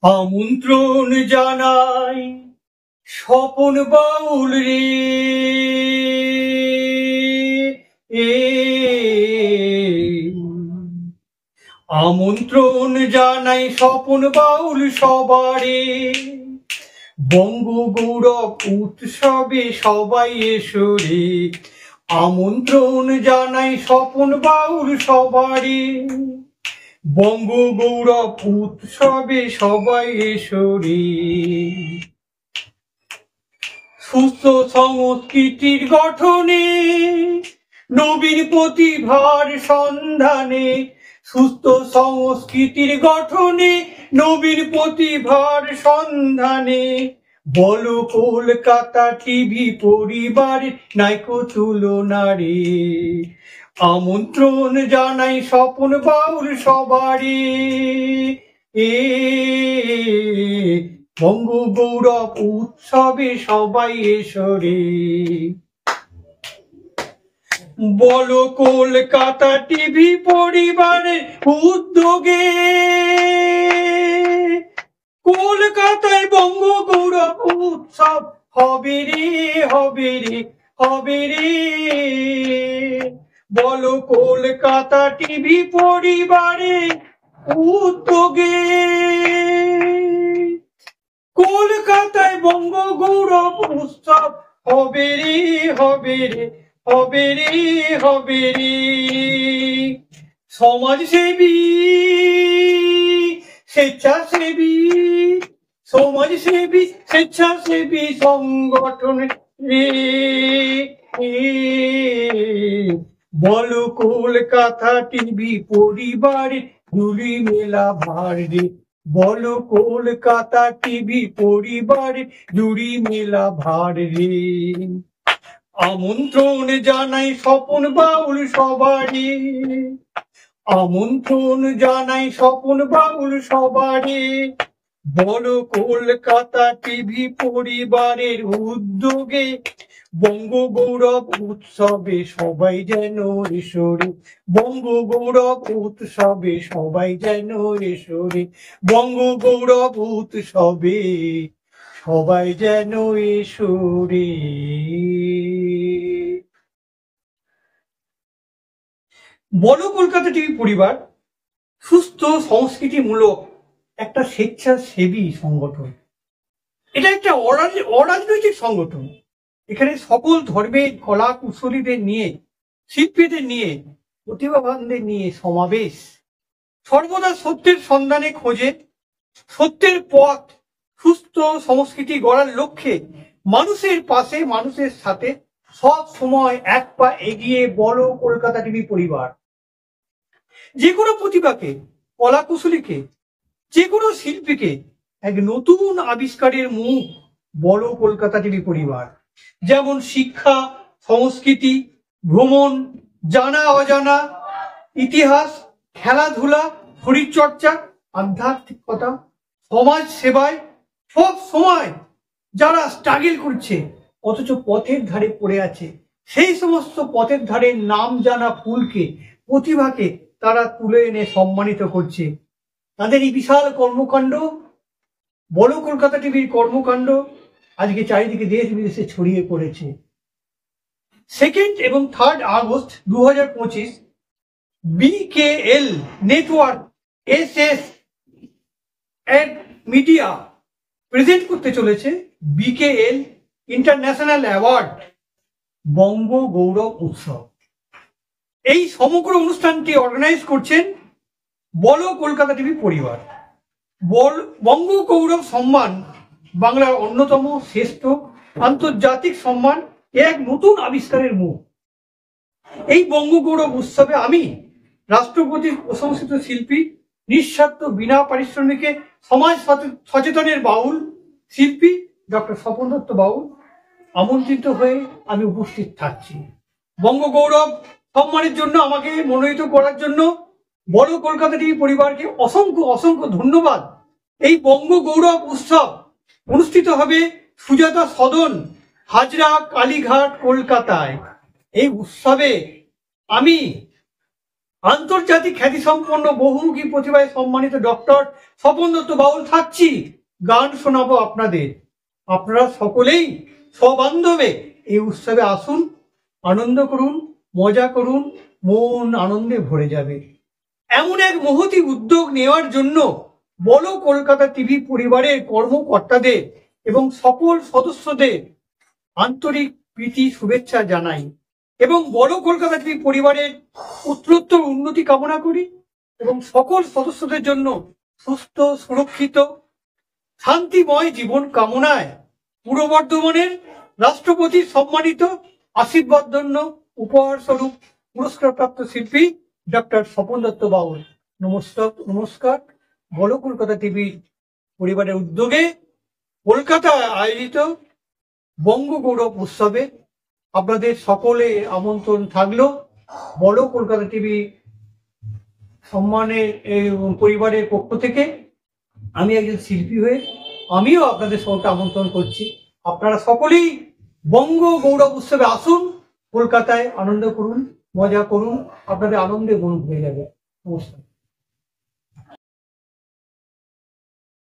আমন্ত্রণ জানাই স্বপন বাউল রে, আমন্ত্রণ জানাই স্বপন বাউল সবারে, বঙ্গ গৌরব উৎসবে সবাই এসো রে। আমন্ত্রণ জানাই স্বপন বাউল সবারে, বঙ্গ গৌরব উৎসবে সবাই এসো রে। সুস্থ সংস্কৃতির গঠনে, নবীন প্রতিভার সন্ধানে, সুস্থ সংস্কৃতির গঠনে, নবীন প্রতিভার সন্ধানে, বলো কলকাতা টিভি পরিবারের নাইকো তুলনা রে। আমন্ত্রণ জানাই স্বপন বাউল সবারে, বঙ্গ গৌরব উৎসবে সবাই এসো রে। বলো কলকাতা টিভি পরিবারের উদ্যোগে, কলকাতায় বঙ্গ গৌরব উৎসব হবে রে, হবে রে, হবে রে। বলো কলকাতা টিভি পরিবারের উদ্যোগে, কলকাতায় বঙ্গ গৌরব উৎসব হবে রে, হবে রে, হবে রে, হবে রে। সমাজসেবী, স্বেচ্ছাসেবী, সমাজসেবী স্বেচ্ছাসেবী সংগঠন রে। বলো কলকাতা টিভি পরিবারের জুড়ি মেলা ভার রে। বলো কলকাতা টিভি পরিবারের জুড়ি মেলা ভার রে। আমন্ত্রণ জানাই স্বপন বাউল সবারে, আমন্ত্রণ জানাই স্বপন বাউল সবারে, বলো কলকাতা টিভি পরিবারের উদ্যোগে, বঙ্গ গৌরব উৎসবে সবাই যেন এসো রে। বঙ্গ গৌরব উৎসবে সবাই যেন এসো রে। বঙ্গ গৌরব উৎসবে সবাই যেন এসো রে। বলো কলকাতা টিভি পরিবার সুস্থ সংস্কৃতিমূলক একটা স্বেচ্ছাসেবী সংগঠন। এটা একটা অরাজনৈতিক সংগঠন। এখানে সকল ধর্মের কলা কুশলীদের নিয়ে, শিল্পীদের নিয়ে, প্রতিভাবানদের নিয়ে সমাবেশ। সর্বদা সত্যের সন্ধানে খোঁজে, সত্যের পথ, সুস্থ সংস্কৃতি গড়ার লক্ষ্যে মানুষের পাশে, মানুষের সাথে সব সময় এক পা এগিয়ে বলো কলকাতা টিভি পরিবার। যে কোনো প্রতিভাকে, কলা কুশলীকে, যে কোনো শিল্পীকে এক নতুন আবিষ্কারের মুখ বলো কলকাতা টিভি পরিবার। যেমন শিক্ষা, সংস্কৃতি, ভ্রমণ, জানা অজানা, ইতিহাস, খেলাধুলা, শরীরচর্চা, আধ্যাত্মিকতা, সমাজ সেবায় সব সময় যারা স্ট্রাগল করছে অথচ পথের ধারে পড়ে আছে, সেই সমস্ত পথের ধারে নাম জানা ফুলকে, প্রতিভাকে তারা তুলে এনে সম্মানিত করছে। তাদের এই বিশাল কর্মকাণ্ড, বলো কলকাতা টিভির কর্মকাণ্ড আজকে চারিদিকে দেশ বিদেশে ছড়িয়ে পড়েছে। 2 এবং 3 August 2025 BKL network SS ad media present করতে চলেছে বিকেএল ইন্টারন্যাশনাল অ্যাওয়ার্ড বঙ্গ গৌরব উৎসব। এই সমগ্র অনুষ্ঠানটি অর্গানাইজ করছেন বলো কলকাতা টিভি পরিবার। বঙ্গ গৌরব সম্মান বাংলার অন্যতম শ্রেষ্ঠ আন্তর্জাতিক সম্মান, এক নতুন আবিষ্কারের মুখ। এই বঙ্গ গৌরব উৎসবে আমি রাষ্ট্রপতির প্রশংসিত শিল্পী, নিঃস্বার্থ বিনা পারিশ্রমিকে সমাজ সচেতনের বাউল শিল্পী ডক্টর স্বপন দত্ত বাউল আমন্ত্রিত হয়ে আমি উপস্থিত থাকছি। বঙ্গ গৌরব সম্মানের জন্য আমাকে মনোনীত করার জন্য বলো কলকাতা টিভি পরিবারকে অসংখ্য অসংখ্য ধন্যবাদ। এই বঙ্গ গৌরব উৎসব অনুষ্ঠিত হবে সুজাতা সদন, হাজরা, কালীঘাট, কলকাতায়। এই উৎসবে আমি আন্তর্জাতিক খ্যাতিসম্পন্ন বহুমুখী প্রতিভায় সম্মানিত ডক্টর স্বপন দত্ত বাউল থাকছি, গান শোনাবো আপনাদের। আপনারা সকলেই সবান্ধবে এই উৎসবে আসুন, আনন্দ করুন, মজা করুন, মন আনন্দে ভরে যাবে। এমন এক মহতী উদ্যোগ নেওয়ার জন্য বলো কলকাতা টিভি পরিবারের কর্মকর্তাদের এবং সকল সদস্যদের আন্তরিক প্রীতি শুভেচ্ছা জানাই এবং বলো কলকাতা টিভি পরিবারের উত্তরোত্তর উন্নতি কামনা করি এবং সকল সদস্যদের জন্য সুস্থ, সুরক্ষিত, শান্তিময় জীবন কামনায় পূর্ব বর্ধমানের রাষ্ট্রপতির সম্মানিত আশীর্বাদধন্য উপহার স্বরূপ পুরস্কারপ্রাপ্ত শিল্পী ডক্টর স্বপন দত্ত বাউল। নমস্কার। বলো কলকাতা টিভি পরিবারের উদ্যোগে কলকাতায় আয়োজিত বঙ্গগৌরব উৎসবে আপনাদের সকলে আমন্ত্রণ থাকলো। বলো কলকাতা টিভি সম্মানের পরিবারের পক্ষ থেকে আমি একজন শিল্পী হয়ে আমিও আপনাদের সকলকে আমন্ত্রণ করছি। আপনারা সকলেই বঙ্গ গৌরব উৎসবে আসুন, কলকাতায় আনন্দ করুন, মজা করুন, আপনাদের আনন্দে গুণ হয়ে যাবে। নমস্কার।